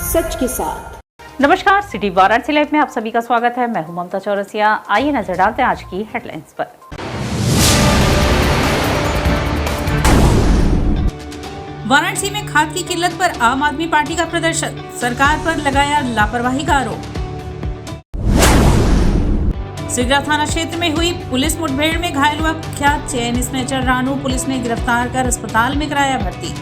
सच के साथ। नमस्कार, सिटी वाराणसी लाइव में आप सभी का स्वागत है। मैं हूं ममता चौरसिया। आइए नजर डालते हैं आज की हेडलाइंस पर। वाराणसी में खाद की किल्लत पर आम आदमी पार्टी का प्रदर्शन, सरकार पर लगाया लापरवाही का आरोप। सिगरा थाना क्षेत्र में हुई पुलिस मुठभेड़ में घायल हुआ कुख्यात चेन स्नैचर रानू, पुलिस ने गिरफ्तार कर अस्पताल में कराया भर्ती।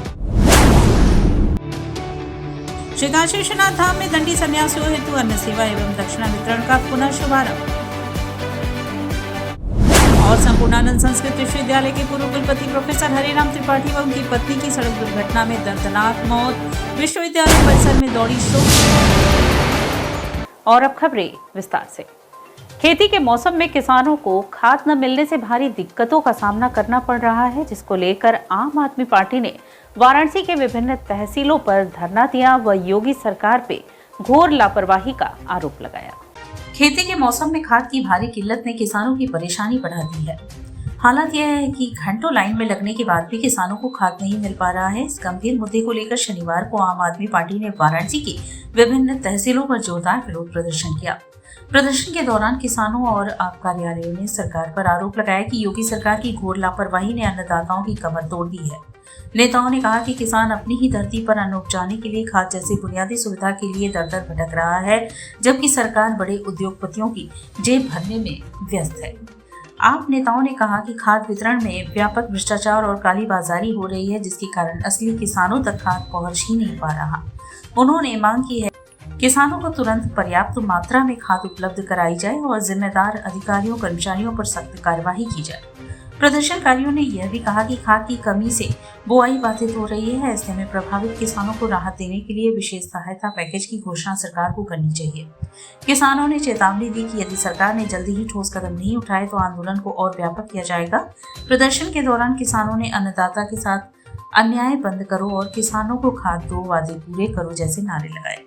श्री काशी विश्वनाथ धाम में दंडी सन्यासियों हेतु अन्न सेवा एवं दक्षिणा वितरण का पुनः शुभारंभ। और संपूर्णानंद संस्कृत विश्वविद्यालय के पूर्व कुलपति प्रोफेसर हरिराम त्रिपाठी व उनकी पत्नी की सड़क दुर्घटना में दर्दनाक मौत, विश्वविद्यालय परिसर में दौड़ी शोक। और अब खबरें विस्तार से। खेती के मौसम में किसानों को खाद न मिलने से भारी दिक्कतों का सामना करना पड़ रहा है, जिसको लेकर आम आदमी पार्टी ने वाराणसी के विभिन्न तहसीलों पर धरना दिया व योगी सरकार पे घोर लापरवाही का आरोप लगाया। खेती के मौसम में खाद की भारी किल्लत ने किसानों की परेशानी बढ़ा दी है। हालात यह है कि घंटों लाइन में लगने के बाद भी किसानों को खाद नहीं मिल पा रहा है। इस गंभीर मुद्दे को लेकर शनिवार को आम आदमी पार्टी ने वाराणसी की विभिन्न तहसीलों पर जोरदार विरोध प्रदर्शन किया। प्रदर्शन के दौरान किसानों और आप कार्यालयों ने सरकार पर आरोप लगाया कि योगी सरकार की घोर लापरवाही ने अन्नदाताओं की कमर तोड़ दी है। नेताओं ने कहा कि किसान अपनी ही धरती पर अन्न उपजाने के लिए खाद जैसी बुनियादी सुविधा के लिए दर दर भटक रहा है, जबकि सरकार बड़े उद्योगपतियों की जेब भरने में व्यस्त है। आप नेताओं ने कहा कि खाद वितरण में व्यापक भ्रष्टाचार और कालीबाजारी हो रही है, जिसके कारण असली किसानों तक खाद पहुंच ही नहीं पा रहा। उन्होंने मांग की है किसानों को तुरंत पर्याप्त मात्रा में खाद उपलब्ध कराई जाए और जिम्मेदार अधिकारियों कर्मचारियों पर सख्त कार्यवाही की जाए। प्रदर्शनकारियों ने यह भी कहा कि खाद की कमी से बुआई बाधित हो रही है। ऐसे में प्रभावित किसानों को राहत देने के लिए विशेष सहायता पैकेज की घोषणा सरकार को करनी चाहिए। किसानों ने चेतावनी दी कि यदि सरकार ने जल्दी ही ठोस कदम नहीं उठाए तो आंदोलन को और व्यापक किया जाएगा। प्रदर्शन के दौरान किसानों ने अन्नदाता के साथ अन्याय बंद करो और किसानों को खाद दो, वादे पूरे करो जैसे नारे लगाए।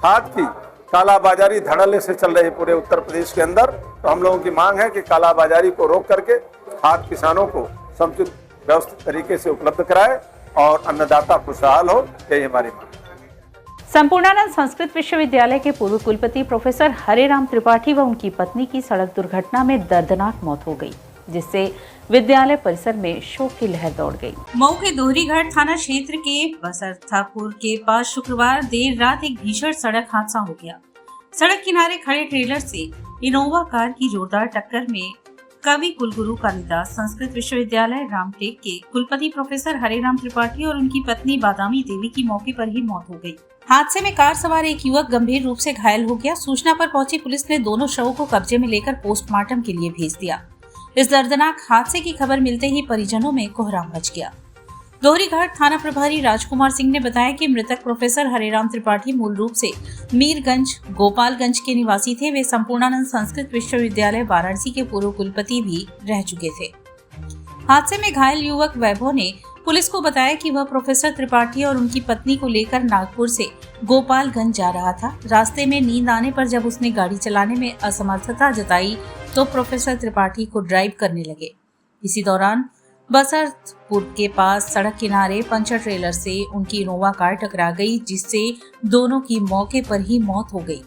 खाद की कालाबाजारी धड़ल्ले से चल रही पूरे उत्तर प्रदेश के अंदर, तो हम लोगों की मांग है कि कालाबाजारी को रोक करके खाद किसानों को समुचित व्यवस्थित तरीके से उपलब्ध कराए और अन्नदाता खुशहाल हो, यही हमारी मांग है। संपूर्णानंद संस्कृत विश्वविद्यालय के पूर्व कुलपति प्रोफेसर हरिराम त्रिपाठी व उनकी पत्नी की सड़क दुर्घटना में दर्दनाक मौत हो गई, जिससे विद्यालय परिसर में शोक की लहर दौड़ गई। मऊ के दोहरीघाट थाना क्षेत्र के बसरथापुर के पास शुक्रवार देर रात एक भीषण सड़क हादसा हो गया। सड़क किनारे खड़े ट्रेलर से इनोवा कार की जोरदार टक्कर में कवि कुलगुरु कालिदास संस्कृत विश्वविद्यालय रामटेक के कुलपति प्रोफेसर हरिराम त्रिपाठी और उनकी पत्नी बादामी देवी की मौके पर ही मौत हो गई। हादसे में कार सवार एक युवक गंभीर रूप से घायल हो गया। सूचना पर पहुंची पुलिस ने दोनों शवों को कब्जे में लेकर पोस्टमार्टम के लिए भेज दिया। इस दर्दनाक हादसे की खबर मिलते ही परिजनों में कोहराम मच गया। दोहरीघाट थाना प्रभारी राजकुमार सिंह ने बताया कि मृतक प्रोफेसर हरिराम त्रिपाठी मूल रूप से मीरगंज गोपालगंज के निवासी थे। वे संपूर्णानंद संस्कृत विश्वविद्यालय वाराणसी के पूर्व कुलपति भी रह चुके थे। हादसे में घायल युवक वैभव ने पुलिस को बताया कि वह प्रोफेसर त्रिपाठी और उनकी पत्नी को लेकर नागपुर से गोपालगंज जा रहा था। रास्ते में नींद आने पर जब उसने गाड़ी चलाने में असमर्थता जताई तो प्रोफेसर त्रिपाठी को ड्राइव करने लगे। इसी दौरान बसरथपुर के पास सड़क किनारे पंचर ट्रेलर से उनकी इनोवा कार टकरा गई, जिससे दोनों की मौके पर ही मौत हो गई।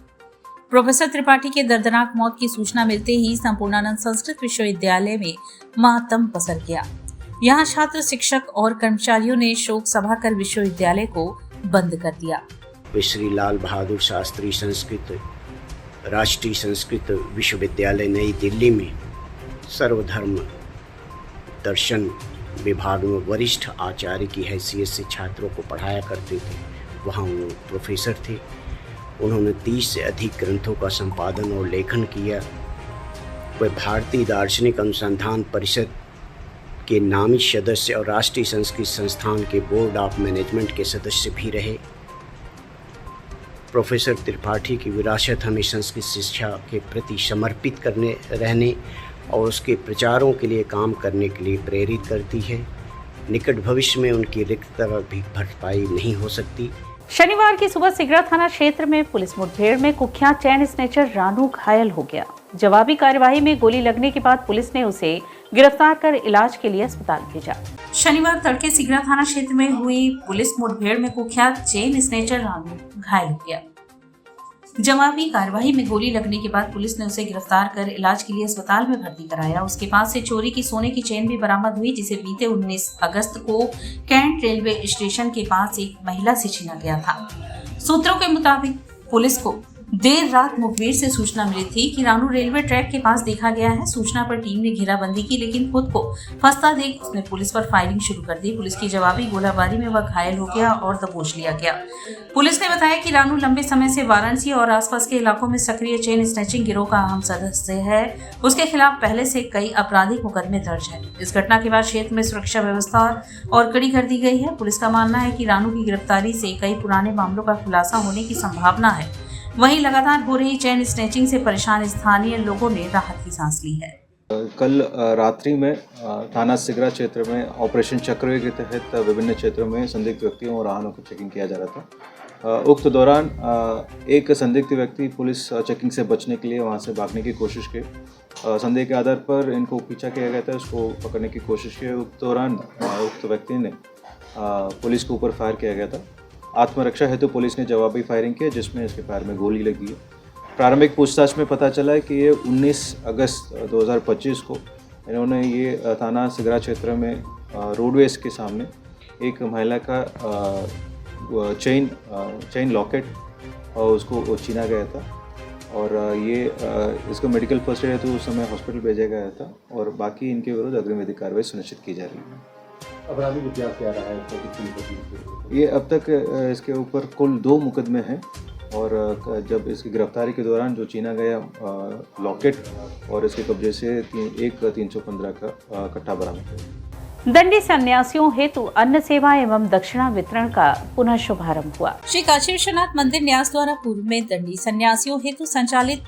प्रोफेसर त्रिपाठी के दर्दनाक मौत की सूचना मिलते ही संपूर्णानंद संस्कृत विश्वविद्यालय में मातम पसर गया। यहाँ छात्र, शिक्षक और कर्मचारियों ने शोक सभा कर विश्वविद्यालय को बंद कर दिया। श्री लाल बहादुर शास्त्री संस्कृत राष्ट्रीय संस्कृत विश्वविद्यालय नई दिल्ली में सर्वधर्म दर्शन विभाग में वरिष्ठ आचार्य की हैसियत से छात्रों को पढ़ाया करते थे। वहाँ वो प्रोफेसर थे। उन्होंने 30 से अधिक ग्रंथों का संपादन और लेखन किया। वे भारतीय दार्शनिक अनुसंधान परिषद के नामित सदस्य और राष्ट्रीय संस्कृत संस्थान के बोर्ड ऑफ मैनेजमेंट के सदस्य भी रहे। प्रोफेसर त्रिपाठी की विरासत हमें संस्कृत शिक्षा के प्रति समर्पित करने रहने और उसके प्रचारों के लिए काम करने के लिए प्रेरित करती है। निकट भविष्य में उनकी रिक्तता भी भरपाई नहीं हो सकती। शनिवार की सुबह सिगरा थाना क्षेत्र में पुलिस मुठभेड़ में कुख्यात चैन स्नैचर रानू घायल हो गया। जवाबी कार्यवाही में गोली लगने के बाद पुलिस ने उसे गिरफ्तार कर इलाज के लिए अस्पताल भेजा। शनिवार तड़के सिगरा थाना क्षेत्र में हुई पुलिस मुठभेड़ में कुख्यात चेन स्नेचर रानू घायल हो गया। जवाबी कार्रवाई में गोली लगने के बाद पुलिस ने उसे गिरफ्तार कर इलाज के लिए अस्पताल में भर्ती कराया। उसके पास से चोरी की सोने की चेन भी बरामद हुई, जिसे बीते 19 अगस्त को कैंट रेलवे स्टेशन के पास एक महिला से छीना गया था। सूत्रों के मुताबिक पुलिस को देर रात मुखबिर से सूचना मिली थी कि रानू रेलवे ट्रैक के पास देखा गया है। सूचना पर टीम ने घेराबंदी की, लेकिन खुद को फंसता देख उसने पुलिस पर फायरिंग शुरू कर दी। पुलिस की जवाबी गोलाबारी में वह घायल हो गया और दबोच लिया गया। पुलिस ने बताया कि रानू लंबे समय से वाराणसी और आसपास के इलाकों में सक्रिय चेन स्नैचिंग गिरोह का अहम सदस्य है। उसके खिलाफ पहले से कई आपराधिक मुकदमे दर्ज है। इस घटना के बाद क्षेत्र में सुरक्षा व्यवस्था और कड़ी कर दी गई है। पुलिस का मानना है कि रानू की गिरफ्तारी से कई पुराने मामलों का खुलासा होने की संभावना है। वहीं लगातार हो रही चेन स्नैचिंग से परेशान स्थानीय लोगों ने राहत की सांस ली है। कल रात्रि में थाना सिगरा क्षेत्र में ऑपरेशन चक्रव्यूह के तहत विभिन्न क्षेत्रों में संदिग्ध व्यक्तियों और वाहनों की चेकिंग किया जा रहा था। उक्त दौरान एक संदिग्ध व्यक्ति पुलिस चेकिंग से बचने के लिए वहां से भागने की कोशिश की। संदेह के आधार पर इनको पीछा किया गया था, उसको पकड़ने की कोशिश की। उक्त दौरान उक्त व्यक्ति ने पुलिस के ऊपर फायर किया गया था। आत्मरक्षा हेतु पुलिस ने जवाबी फायरिंग की, जिसमें इसके पैर में गोली लगी है। प्रारंभिक पूछताछ में पता चला है कि ये 19 अगस्त 2025 को इन्होंने ये थाना सिगरा क्षेत्र में रोडवेज के सामने एक महिला का चेन लॉकेट और उसको छीना गया था और ये इसको मेडिकल फर्स्ट एड हेतु उस समय हॉस्पिटल भेजा गया था और बाकी इनके विरुद्ध अग्रिम विधिक कार्रवाई सुनिश्चित की जा रही है। अपराधी इतिहास क्या रहा है? ये अब तक इसके ऊपर कुल 2 मुकदमे हैं और जब इसकी गिरफ्तारी के दौरान जो छीना गया लॉकेट और इसके कब्जे से एक 315 का कट्टा बरामद हुआ। दंडी सन्यासियों हेतु अन्न सेवा एवं दक्षिणा वितरण का पुनः शुभारंभ हुआ। श्री काशी विश्वनाथ मंदिर न्यास द्वारा पूर्व में दंडी सन्यासियों हेतु संचालित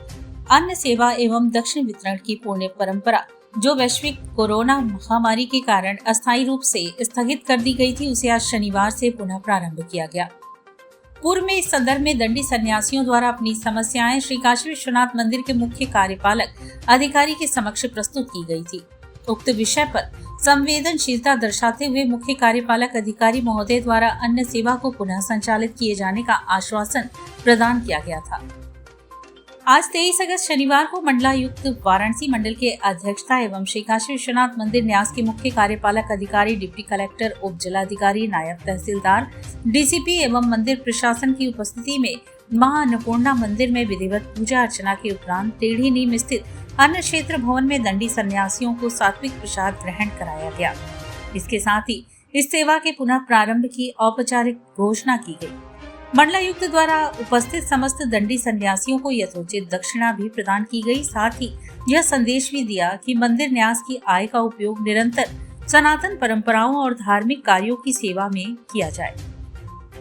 अन्न सेवा एवं दक्षिण वितरण की पुण्य परंपरा, जो वैश्विक कोरोना महामारी के कारण अस्थायी रूप से स्थगित कर दी गई थी, उसे आज शनिवार से पुनः प्रारंभ किया गया। पूर्व में इस संदर्भ में दंडी सन्यासियों द्वारा अपनी समस्याएं श्री काशी विश्वनाथ मंदिर के मुख्य कार्यपालक अधिकारी के समक्ष प्रस्तुत की गई थी। उक्त विषय पर संवेदनशीलता दर्शाते हुए मुख्य कार्यपालक अधिकारी महोदय द्वारा अन्न सेवा को पुनः संचालित किए जाने का आश्वासन प्रदान किया गया था। आज 23 अगस्त शनिवार को मंडलायुक्त वाराणसी मंडल के अध्यक्षता एवं श्री काशी विश्वनाथ मंदिर न्यास के मुख्य कार्यपालक अधिकारी, डिप्टी कलेक्टर, उप जिलाधिकारी, नायब तहसीलदार, डीसीपी एवं मंदिर प्रशासन की उपस्थिति में मां अन्नपूर्णा मंदिर में विधिवत पूजा अर्चना के उपरांत टेढ़ी नीम स्थित अन्न क्षेत्र भवन में दंडी सन्यासियों को सात्विक प्रसाद ग्रहण कराया गया। इसके साथ ही इस सेवा के पुनः प्रारंभ की औपचारिक घोषणा की गई। मंडलायुक्त द्वारा उपस्थित समस्त दंडी सन्यासियों को यथोचित दक्षिणा भी प्रदान की गई। साथ ही यह संदेश भी दिया कि मंदिर न्यास की आय का उपयोग निरंतर सनातन परंपराओं और धार्मिक कार्यों की सेवा में किया जाए।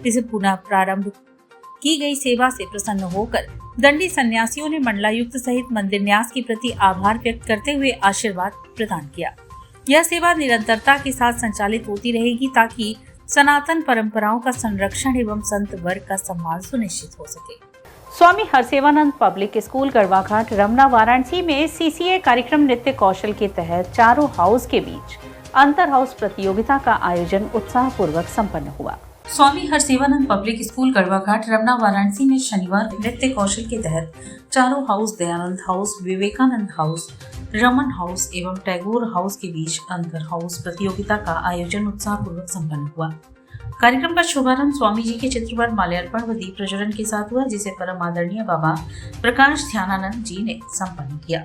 इस पुनः प्रारंभ की गई सेवा से प्रसन्न होकर दंडी सन्यासियों ने मंडलायुक्त सहित मंदिर न्यास के प्रति आभार व्यक्त करते हुए आशीर्वाद प्रदान किया। यह सेवा निरंतरता के साथ संचालित होती रहेगी ताकि सनातन परंपराओं का संरक्षण एवं संत वर्ग का सम्मान सुनिश्चित हो सके। स्वामी हरसेवानंद पब्लिक स्कूल गढ़वाघाट रमना वाराणसी में सीसीए कार्यक्रम नृत्य कौशल के तहत चारों हाउस के बीच अंतर हाउस प्रतियोगिता का आयोजन उत्साहपूर्वक संपन्न हुआ। स्वामी हरसेवानंद पब्लिक स्कूल गढ़वाघाट रमना वाराणसी में शनिवार नृत्य कौशल के तहत चारों house, Dayanand house, Vivekanand house, Raman house एवं टैगोर हाउस के बीच अंतर हाउस प्रतियोगिता का आयोजन उत्साहपूर्वक संपन्न हुआ। कार्यक्रम का शुभारंभ स्वामी जी के चित्र पर माल्यार्पण व दीप प्रज्वलन के साथ हुआ, जिसे परम आदरणीय बाबा प्रकाश ध्यानानंद जी ने संपन्न किया।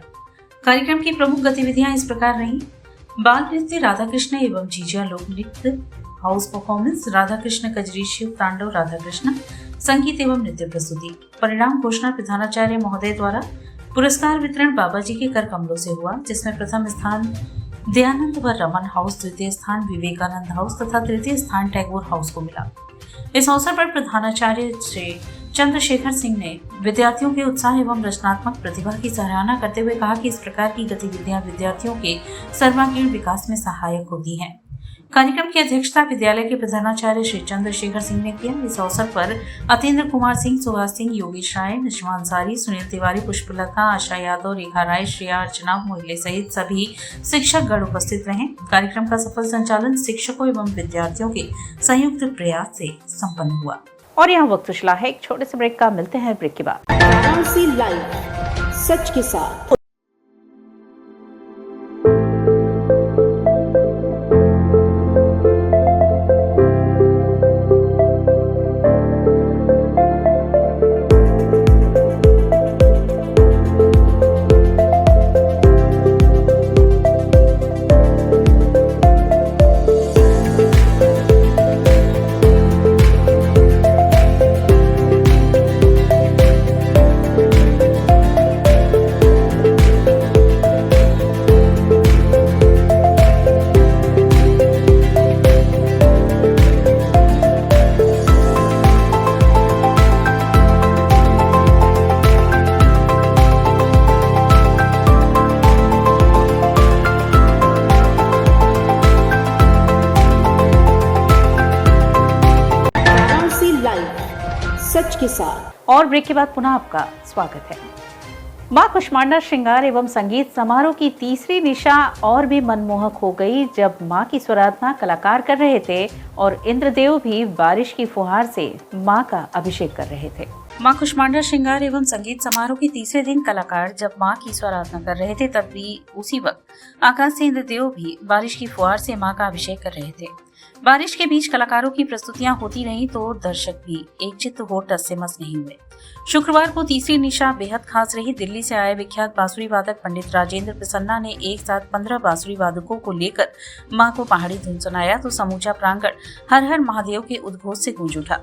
कार्यक्रम की प्रमुख गतिविधियां इस प्रकार रही: बाल नृत्य, राधा कृष्ण एवं जीजा लोक नृत्य, हाउस परफॉर्मेंस, राधा कृष्ण कजरी, शिव तांडव, राधा कृष्ण, संगीत एवं नृत्य प्रस्तुति। परिणाम घोषणा प्रधानाचार्य महोदय द्वारा। पुरस्कार वितरण बाबा जी के कर कमलों से हुआ, जिसमें प्रथम स्थान दयानंद व रमन हाउस, द्वितीय स्थान विवेकानंद हाउस तथा तृतीय स्थान टैगोर हाउस को मिला। इस अवसर पर प्रधानाचार्य श्री चंद्रशेखर सिंह ने विद्यार्थियों के उत्साह एवं रचनात्मक प्रतिभा की सराहना करते हुए कहा कि इस प्रकार की गतिविधियां विद्यार्थियों के सर्वांगीण विकास में सहायक होती हैं। कार्यक्रम की अध्यक्षता विद्यालय के प्रधानाचार्य श्री चंद्रशेखर सिंह ने किया। इस अवसर पर अतेंद्र कुमार सिंह, सुभाष सिंह, योगेश राय, नजमा अंसारी, सुनील तिवारी, पुष्पलता, आशा यादव, रेखा राय, श्रेया अर्चना मोहिले सहित सभी शिक्षकगण उपस्थित रहे। कार्यक्रम का सफल संचालन शिक्षकों एवं विद्यार्थियों के संयुक्त प्रयास से संपन्न हुआ। और यहाँ वक्त चला है एक छोटे से ब्रेक का, मिलते हैं ब्रेक के बाद। वाराणसी लाइव, सच के साथ। सच के साथ। और ब्रेक के बाद पुनः आपका स्वागत है। मां कुष्मांडा श्रृंगार एवं संगीत समारोह की तीसरी निशा और भी मनमोहक हो गई जब मां की स्वराधना कलाकार कर रहे थे और इंद्रदेव भी बारिश की फुहार से मां का अभिषेक कर रहे थे। मां कुष्मांडा श्रृंगार एवं संगीत समारोह के तीसरे दिन कलाकार जब मां की स्वराधना कर रहे थे, तब भी उसी वक्त आकाश से इंद्रदेव भी बारिश की फुहार से मां का अभिषेक कर रहे थे। बारिश के बीच कलाकारों की प्रस्तुतियां होती रहीं तो दर्शक भी एकचित्त हो टस से मस नहीं हुए। शुक्रवार को तीसरी निशा बेहद खास रही। दिल्ली से आए विख्यात बांसुरी वादक पंडित राजेंद्र प्रसन्ना ने एक साथ 15 बांसुरी वादकों को लेकर मां को पहाड़ी धुन सुनाया तो समूचा प्रांगण हर हर महादेव के उद्घोष से गूंज उठा।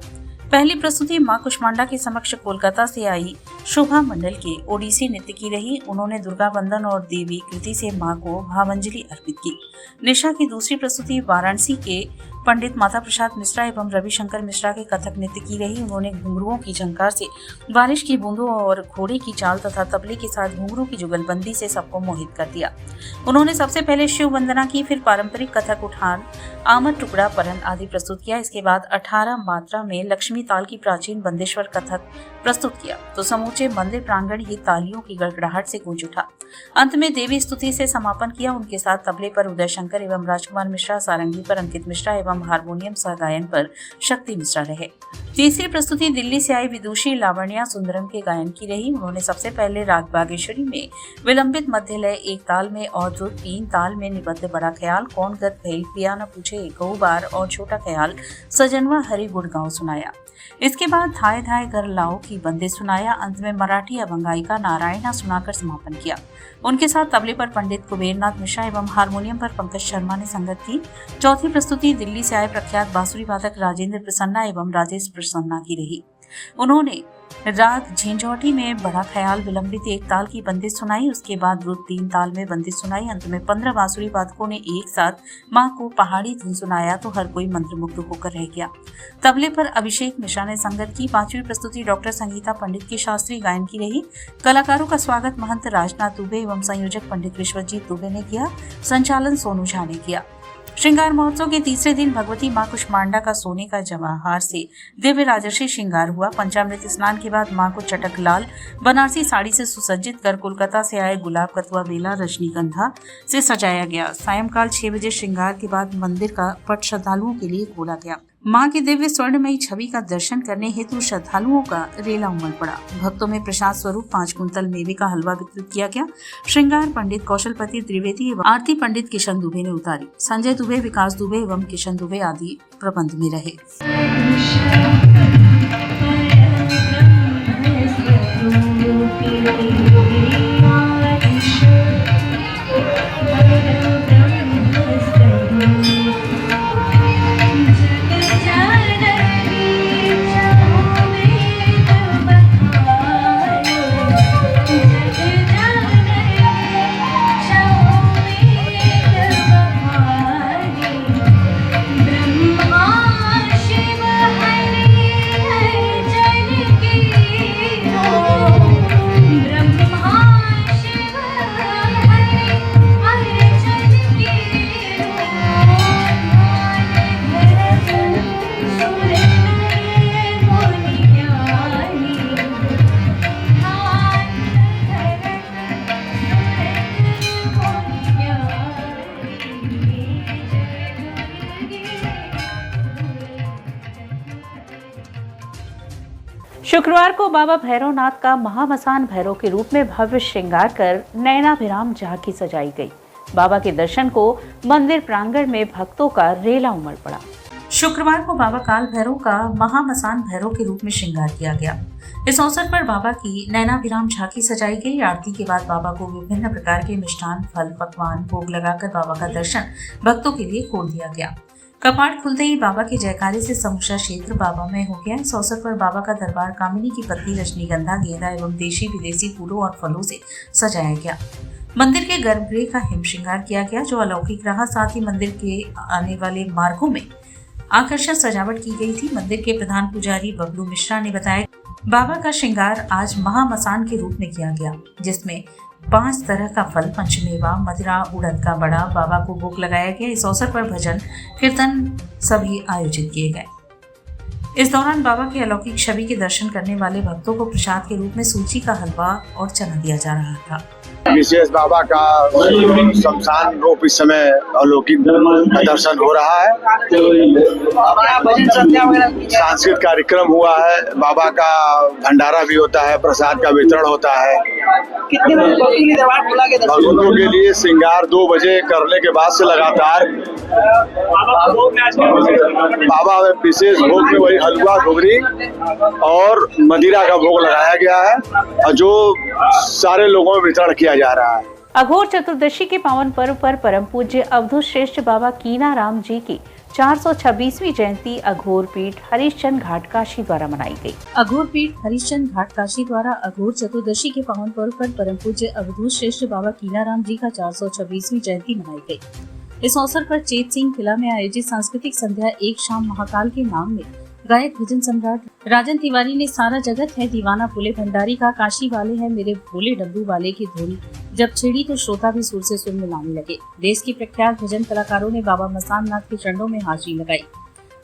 पहली प्रस्तुति मां कुष्मांडा के समक्ष कोलकाता से आई शोभा मंडल के ओडिसी नृत्य की रही। उन्होंने दुर्गा वंदन और देवी कृति से मां को भावांजलि अर्पित की। निशा की दूसरी प्रस्तुति वाराणसी के पंडित माता प्रसाद मिश्रा एवं रविशंकर मिश्रा के कथक नृत्य की रही। उन्होंने घुंघरुओं की झंकार से बारिश की बूंदों और घोड़े की चाल तथा तबले के साथ घुंघरू की जुगलबंदी से सबको मोहित कर दिया। उन्होंने सबसे पहले शिव वंदना की, फिर पारंपरिक कथक उठान, आमद टुकड़ा, परन आदि प्रस्तुत किया। इसके बाद 18 मात्रा में लक्ष्मी ताल की प्राचीन बंदेश्वर कथक प्रस्तुत किया तो समूचे मंदिर प्रांगण ही तालियों की गड़गड़ाहट से गूंज उठा। अंत में देवी स्तुति से समापन किया। उनके साथ तबले पर उदय शंकर एवं राजकुमार मिश्रा, सारंगी पर अंकित मिश्रा एवं हारमोनियम सह गायन पर शक्ति मिश्रा रहे। तीसरी प्रस्तुति दिल्ली से आई विदुषी लावण्या सुंदरम के गायन की रही। उन्होंने सबसे पहले राग बागेश्वरी में विलंबित मध्य लय, एक ताल में अवधुत, 3 ताल में निबद्ध बड़ा ख्याल, कौन गत भइल, पिया न पूछे, गौ बार और छोटा ख्याल, सजनवा हरि गुड़गांव सुनाया। इसके बाद धाय धाय घर लाओ की बंदे सुनाया। अंत में मराठी अभंगायिका नारायणा सुनाकर समापन किया। उनके साथ तबले पर पंडित कुबेरनाथ मिश्रा एवं हारमोनियम पर पंकज शर्मा ने संगत की। चौथी प्रस्तुति दिल्ली से आए प्रख्यात बांसुरी वादक राजेंद्र प्रसन्ना एवं राजेश प्रसन्ना की रही। उन्होंने राग झंझोटी में बड़ा ख्याल विलंबित 1 ताल की बंदिश सुनाई। उसके बाद द्रुत 3 ताल में बंदिश सुनाई। अंत में 15 बांसुरी वादकों ने एक साथ मां को पहाड़ी धुन सुनाया तो हर कोई मंत्रमुग्ध होकर रह गया। तबले पर अभिषेक मिश्रा ने संगत की। 5वीं प्रस्तुति डॉक्टर संगीता पंडित की शास्त्रीय गायन की रही। कलाकारों का स्वागत महंत राजनाथ दुबे एवं संयोजक पंडित विश्वजीत दुबे ने किया। संचालन सोनू झा ने किया। श्रृंगार महोत्सव के तीसरे दिन भगवती मां कुष्मांडा का सोने का जवाहर से दिव्य राजर्षि श्रृंगार हुआ। पंचामृत स्नान के बाद मां को चटक लाल बनारसी साड़ी से सुसज्जित कर कोलकाता से आए गुलाब, कथुआ, बेला, रजनीगंधा से सजाया गया। सायंकाल 6 बजे श्रृंगार के बाद मंदिर का पट श्रद्धालुओं के लिए खोला गया। मां की दिव्य स्वर्णमयी छवि का दर्शन करने हेतु श्रद्धालुओं का रेला उमड़ पड़ा। भक्तों में प्रसाद स्वरूप 5 कुंतल मेवे का हलवा वितरित किया गया। श्रृंगार पंडित कौशलपति त्रिवेदी एवं आरती पंडित किशन दुबे ने उतारी। संजय दुबे, विकास दुबे एवं किशन दुबे आदि प्रबंध में रहे। ब्रह्मा शुक्रवार को बाबा भैरवनाथ का महामसान भैरव के रूप में भव्य श्रृंगार कर नयनाभिराम झांकी सजाई गई। बाबा के दर्शन को मंदिर प्रांगण में भक्तों का रेला उमड़ पड़ा। शुक्रवार को बाबा काल भैरव का महामसान भैरव के रूप में श्रृंगार किया गया। इस अवसर पर बाबा की नयनाभिराम झांकी सजाई गई। आरती के बाद बाबा को विभिन्न प्रकार के मिष्ठान, फल, पकवान भोग लगाकर बाबा का दर्शन भक्तों के लिए खोल दिया गया। कपाट खुलते ही बाबा के जयकारे से समूचा क्षेत्र बाबामय हो गया। इस अवसर पर बाबा का दरबार कामिनी की पत्नी, रजनीगंधा, गेंदा एवं देशी विदेशी फूलों और फलों से सजाया गया। मंदिर के गर्भगृह का हिम श्रृंगार किया गया, जो अलौकिक रहा। साथ ही मंदिर के आने वाले मार्गों में आकर्षक सजावट की गई थी। मंदिर के प्रधान पुजारी बबलू मिश्रा ने बताया, बाबा का श्रृंगार आज महामसान के रूप में किया गया, जिसमें 5 तरह का फल, पंचमेवा, मदिरा, उड़द का बड़ा बाबा को भोग लगाया गया। इस अवसर पर भजन कीर्तन सभी आयोजित किए गए। इस दौरान बाबा के अलौकिक छवि के दर्शन करने वाले भक्तों को प्रसाद के रूप में सूजी का हलवा और चना दिया जा रहा था। विशेष बाबा का शमशान रूप इस समय अलौकिक दर्शन हो रहा है। सांस्कृतिक कार्यक्रम हुआ है, बाबा का भंडारा भी होता है, प्रसाद का वितरण होता है। भक्तों के लिए श्रृंगार 2 बजे करने के बाद से लगातार बाबा विशेष भोग में वही हलवा, घुघरी और मदिरा का भोग लगाया गया है, और जो सारे लोगों में वितरण किया जा रहा है। अघोर चतुर्दशी के पावन पर्व पर परम पूज्य अवधूत श्रेष्ठ बाबा कीनाराम जी की 426वीं जयंती अघोर पीठ हरिश्चंद्र घाट काशी द्वारा मनाई गई। अघोर पीठ हरिश्चंद्र घाट काशी द्वारा अघोर चतुर्दशी के पावन पर्व पर परम पूज्य अवधूत श्रेष्ठ बाबा कीनाराम जी का 426वीं जयंती मनाई गई। इस अवसर पर चेत सिंह किला में आयोजित सांस्कृतिक संध्या एक शाम महाकाल के नाम में गायक भजन सम्राट राजन तिवारी ने सारा जगत है दीवाना फूले भंडारी का काशी वाले हैं मेरे भोले डब्बू वाले की धुन जब छेड़ी तो श्रोता भी सुर से सुर मिलाने लगे। देश की प्रख्यात भजन कलाकारों ने बाबा मसान नाथ के चरणों में हाजिरी लगाई।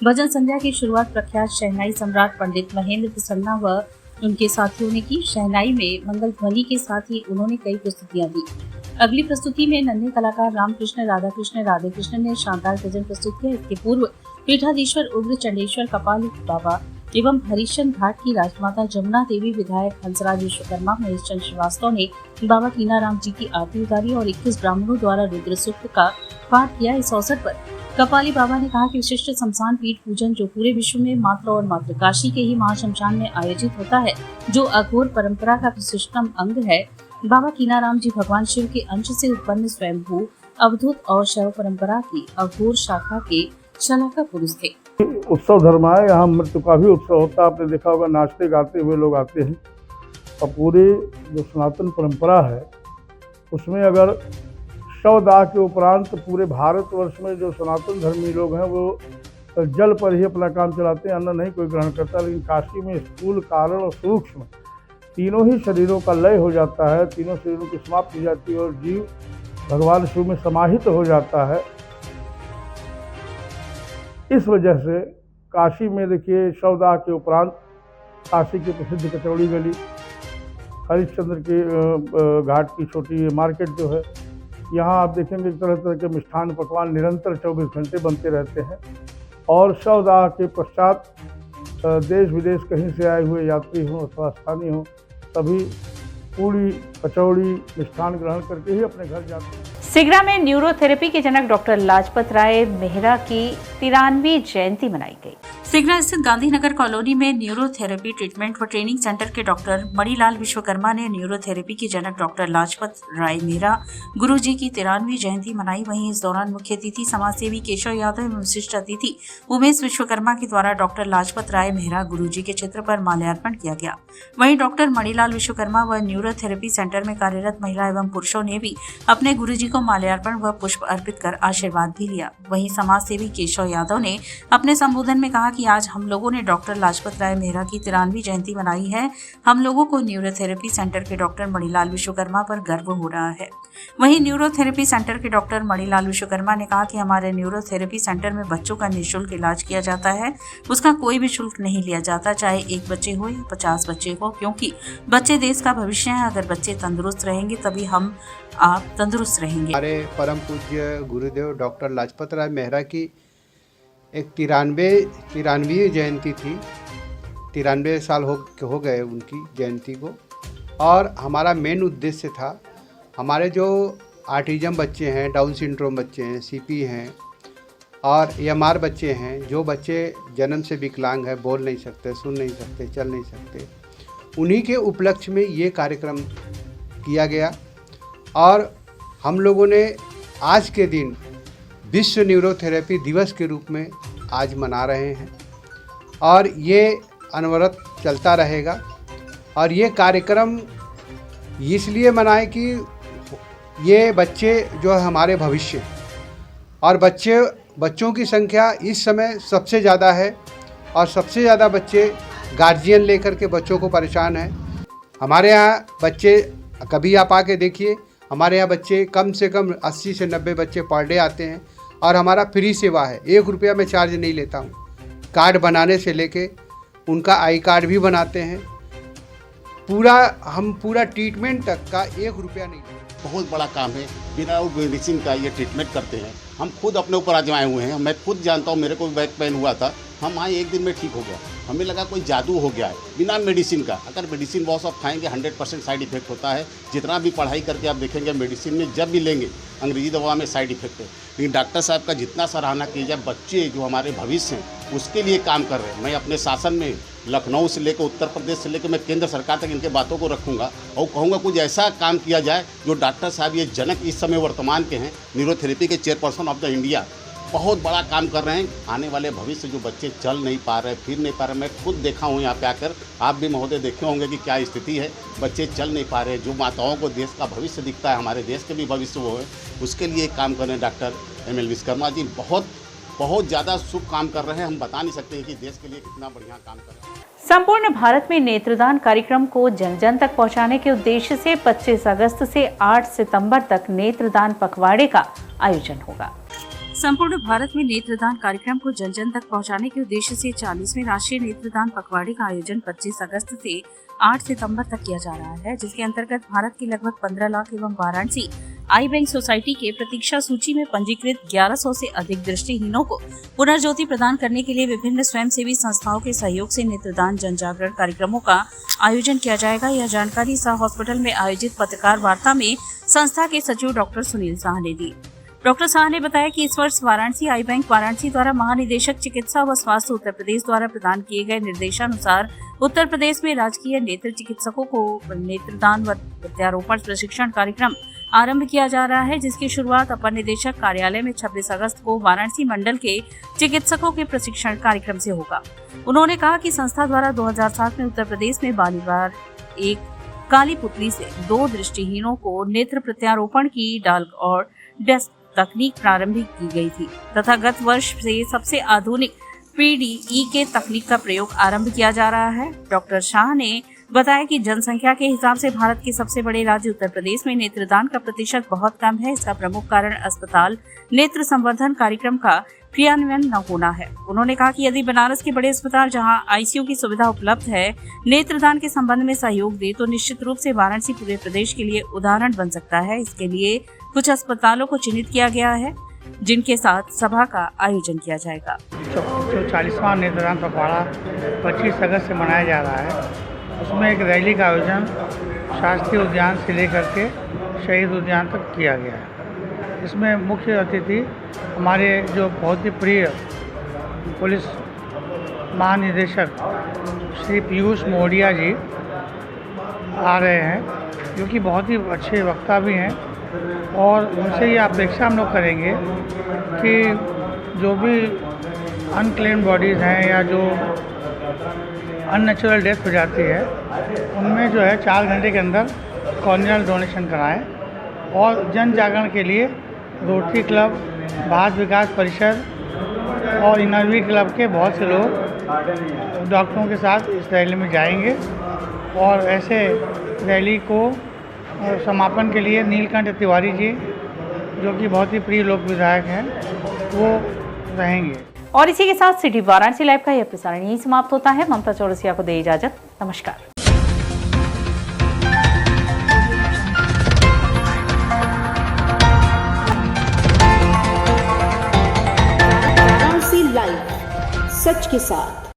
भजन संध्या की शुरुआत प्रख्यात शहनाई सम्राट पंडित महेंद्र प्रसन्ना व उनके साथियों ने की। शहनाई में मंगल ध्वनि के साथ ही उन्होंने कई प्रस्तुतियां दी। अगली प्रस्तुति में नन्हे कलाकार रामकृष्ण राधे कृष्ण ने शानदार भजन प्रस्तुत किया। इसके पूर्व पीठाधीश्वर उग्र चंडेश्वर कपाल बाबा एवं हरिश्चंद्र घाट की राजमाता जमुना देवी, विधायक हंसराज विश्वकर्मा, महेश चंद्र श्रीवास्तव ने बाबा कीनाराम जी की आरती उतारी और 21 ब्राह्मणों द्वारा रुद्र सूक्त का पाठ किया। इस अवसर पर कपाली बाबा ने कहा कि विशिष्ट शमशान पीठ पूजन जो पूरे विश्व में मात्र और मात्र काशी के ही महाशमशान में आयोजित होता है, जो अघोर परंपरा का विशिष्टतम अंग है। बाबा कीनाराम जी भगवान शिव के अंश से उत्पन्न स्वयंभू अवधूत और शैव परंपरा की अघोर शाखा के शलाका पुरुष थे। उत्सव धर्म है, यहाँ मृत्यु का भी उत्सव होता है। आपने देखा होगा नाचते गाते हुए लोग आते हैं, और पूरी जो सनातन परंपरा है उसमें अगर शवदाह के उपरांत पूरे भारतवर्ष में जो सनातन धर्मी लोग हैं वो जल पर ही अपना काम चलाते हैं, अन्न नहीं कोई ग्रहण करता। लेकिन काशी में स्थूल, कारण और सूक्ष्म तीनों ही शरीरों का लय हो जाता है, तीनों शरीरों की समाप्ति हो जाती है और जीव भगवान शिव में समाहित हो जाता है। इस वजह से काशी में देखिए शवदाह के उपरांत काशी की प्रसिद्ध कचौड़ी गली, हरिश्चंद्र के घाट की छोटी मार्केट जो है, यहाँ आप देखेंगे तरह तरह के मिष्ठान पकवान निरंतर 24 घंटे बनते रहते हैं। और शवदाह के पश्चात देश विदेश कहीं से आए हुए यात्री हों अथवा स्थानीय हों, सभी पूरी कचौड़ी मिष्ठान ग्रहण करके ही अपने घर जाते हैं। सिगरा में न्यूरोथेरेपी के जनक डॉक्टर लाजपत राय मेहरा की 93वीं जयंती मनाई गई। सिगरा स्थित गांधीनगर कॉलोनी में न्यूरोथेरेपी ट्रीटमेंट व ट्रेनिंग सेंटर के डॉक्टर मणिलाल विश्वकर्मा ने न्यूरोथेरेपी के जनक डॉक्टर लाजपत राय मेहरा गुरुजी की 93वीं जयंती मनाई। वहीं इस दौरान मुख्य अतिथि समाजसेवी केशव यादव एवं विशिष्ट अतिथि उमेश विश्वकर्मा के द्वारा डॉक्टर लाजपत राय मेहरा गुरुजी के चित्र पर माल्यार्पण किया गया। वहीं डॉक्टर मणिलाल विश्वकर्मा व न्यूरोथेरेपी सेंटर में कार्यरत महिला एवं पुरुषों ने भी अपने गुरुजी को माल्यार्पण व पुष्प अर्पित कर आशीर्वाद भी लिया। वहीं समाजसेवी केशव यादव ने अपने संबोधन में कहा कि आज हम लोगों ने डॉक्टर लाजपत राय मेहरा की 93वीं जयंती मनाई है। हम लोगों को न्यूरोथेरेपी सेंटर के डॉक्टर मणिलाल विश्वकर्मा पर गर्व हो रहा है। वहीं न्यूरोथेरेपी सेंटर के डॉक्टर मणिलाल विश्वकर्मा ने कहा कि हमारे न्यूरोथेरेपी सेंटर में बच्चों का निःशुल्क इलाज किया जाता है, उसका कोई भी शुल्क नहीं लिया जाता, चाहे 1 बच्चे हो या 50 बच्चे हो, क्योंकि बच्चे देश का भविष्य है। अगर बच्चे तंदुरुस्त रहेंगे तभी हम आप तंदुरुस्त रहेंगे। हमारे परम पूज्य गुरुदेव डॉक्टर लाजपत राय मेहरा की एक 93वीं जयंती थी। 93 साल हो गए उनकी जयंती को। और हमारा मेन उद्देश्य था, हमारे जो ऑटिज्म बच्चे हैं, डाउन सिंड्रोम बच्चे हैं, सीपी हैं और EMR बच्चे हैं, जो बच्चे जन्म से विकलांग है, बोल नहीं सकते, सुन नहीं सकते, चल नहीं सकते, उन्हीं के उपलक्ष्य में ये कार्यक्रम किया गया। और हम लोगों ने आज के दिन विश्व न्यूरोथेरेपी दिवस के रूप में आज मना रहे हैं और ये अनवरत चलता रहेगा। और ये कार्यक्रम इसलिए मनाएं कि ये बच्चे जो है हमारे भविष्य हैं और बच्चों की संख्या इस समय सबसे ज़्यादा है और सबसे ज़्यादा बच्चे गार्जियन लेकर के बच्चों को परेशान हैं। हमारे यहाँ बच्चे, कभी आप आके देखिए, हमारे यहाँ बच्चे कम से कम 80 से 90 बच्चे पर डे आते हैं और हमारा फ्री सेवा है, 1 रुपया मैं चार्ज नहीं लेता हूँ। कार्ड बनाने से लेके उनका आई कार्ड भी बनाते हैं, हम पूरा ट्रीटमेंट तक का 1 रुपया नहीं लेते। बहुत बड़ा काम है, बिना मेडिसिन का ये ट्रीटमेंट करते हैं। हम खुद अपने ऊपर आजमाए हुए हैं, मैं खुद जानता हूँ, मेरे को बैक पेन हुआ था, हम आए 1 दिन में ठीक हो गया। हमें लगा कोई जादू हो गया है बिना मेडिसिन का। अगर मेडिसिन बहुत सब खाएंगे 100% साइड इफेक्ट होता है। जितना भी पढ़ाई करके आप देखेंगे मेडिसिन में जब भी लेंगे अंग्रेजी दवा में साइड इफेक्ट है। लेकिन डॉक्टर साहब का जितना सराहना किया जाए, बच्चे जो हमारे भविष्य हैं उसके लिए काम कर रहे हैं। मैं अपने शासन में लखनऊ से लेकर उत्तर प्रदेश से लेकर मैं केंद्र सरकार तक इनके बातों को रखूंगा और कहूँगा कुछ ऐसा काम किया जाए जो डॉक्टर साहब ये जनक इस समय वर्तमान के हैं, न्यूरोथेरेपी के चेयरपर्सन ऑफ द इंडिया, बहुत बड़ा काम कर रहे हैं। आने वाले भविष्य जो बच्चे चल नहीं पा रहे, फिर नहीं पा रहे, मैं खुद देखा हूँ यहाँ पे आकर, आप भी महोदय देखे होंगे कि क्या स्थिति है, बच्चे चल नहीं पा रहे। जो माताओं को देश का भविष्य दिखता है, हमारे देश के भी भविष्य वो है, उसके लिए काम कर रहे हैं डॉक्टर ML विश्वकर्मा जी। बहुत ज़्यादा शुभ काम कर रहे हैं। हम बता नहीं सकते कि देश के लिए कितना बढ़िया काम कर रहे हैं। संपूर्ण भारत में नेत्रदान कार्यक्रम को जन जन तक पहुंचाने के उद्देश्य से 25 अगस्त से 8 सितंबर तक नेत्रदान पखवाड़े का आयोजन होगा। संपूर्ण भारत में नेत्रदान कार्यक्रम को जन जन तक पहुंचाने के उद्देश्य से 40वें राष्ट्रीय नेत्रदान पखवाड़े का आयोजन 25 अगस्त से 8 सितंबर तक किया जा रहा है, जिसके अंतर्गत भारत के लगभग 15 लाख एवं वाराणसी आई बैंक सोसाइटी के प्रतीक्षा सूची में पंजीकृत 1100 से अधिक दृष्टिहीनों को पुनर्ज्योति प्रदान करने के लिए विभिन्न स्वयंसेवी संस्थाओं के सहयोग से नेत्रदान जन जागरण कार्यक्रमों का आयोजन किया जाएगा। यह जानकारी शाह हॉस्पिटल में आयोजित पत्रकार वार्ता में संस्था के सचिव डॉक्टर सुनील शाह ने दी। डॉक्टर शाह ने बताया कि इस वर्ष वाराणसी आई बैंक वाराणसी द्वारा महानिदेशक चिकित्सा व स्वास्थ्य उत्तर प्रदेश द्वारा प्रदान किए गए निर्देशानुसार उत्तर प्रदेश में राजकीय नेत्र चिकित्सकों को नेत्रदान व प्रत्यारोपण प्रशिक्षण कार्यक्रम आरंभ किया जा रहा है, जिसकी शुरुआत अपर निदेशक कार्यालय में 26 अगस्त को वाराणसी मंडल के चिकित्सकों के प्रशिक्षण कार्यक्रम से होगा। उन्होंने कहा कि संस्था द्वारा 2007 में उत्तर प्रदेश में बालीवार एक काली पुतली से 2 दृष्टिहीनों को नेत्र प्रत्यारोपण की डाल और डेस्क तकनीक प्रारंभ की गई थी तथा गत वर्ष से सबसे आधुनिक PDE के तकनीक का प्रयोग आरंभ किया जा रहा है। डॉक्टर शाह ने बताया कि जनसंख्या के हिसाब से भारत के सबसे बड़े राज्य उत्तर प्रदेश में नेत्रदान का प्रतिशत बहुत कम है। इसका प्रमुख कारण अस्पताल नेत्र संवर्धन कार्यक्रम का क्रियान्वयन न होना है। उन्होंने कहा कि यदि बनारस के बड़े अस्पताल जहां ICU की सुविधा उपलब्ध है नेत्रदान के संबंध में सहयोग दे तो निश्चित रूप से वाराणसी पूरे प्रदेश के लिए उदाहरण बन सकता है। इसके लिए कुछ अस्पतालों को चिन्हित किया गया है जिनके साथ सभा का आयोजन किया जाएगा। जो 40वां नेत्रदान पखवाड़ा 25 अगस्त से मनाया जा रहा है, उसमें एक रैली का आयोजन शास्त्रीय उद्यान से लेकर के शहीद उद्यान तक किया गया है। इसमें मुख्य अतिथि हमारे जो बहुत ही प्रिय पुलिस महानिदेशक श्री पीयूष मोडिया जी आ रहे हैं, जो कि बहुत ही अच्छे वक्ता भी हैं और उनसे ये अपेक्षा हम लोग करेंगे कि जो भी अनक्लेम्ड बॉडीज़ हैं या जो अननेचुरल डेथ हो जाती है उनमें जो है 4 घंटे के अंदर कॉर्नियल डोनेशन कराएं और जन जागरण के लिए रोटरी क्लब, भारत विकास परिषद और इनरवी क्लब के बहुत से लोग डॉक्टरों के साथ इस रैली में जाएंगे और ऐसे रैली को समापन के लिए नीलकंठ तिवारी जी, जो कि बहुत ही प्रिय लोक विधायक हैं, वो रहेंगे। और इसी के साथ सिटी वाराणसी लाइव का यह प्रसारण यहीं समाप्त होता है। ममता चौरसिया को दे इजाजत। नमस्कार। वाराणसी लाइव, सच के साथ।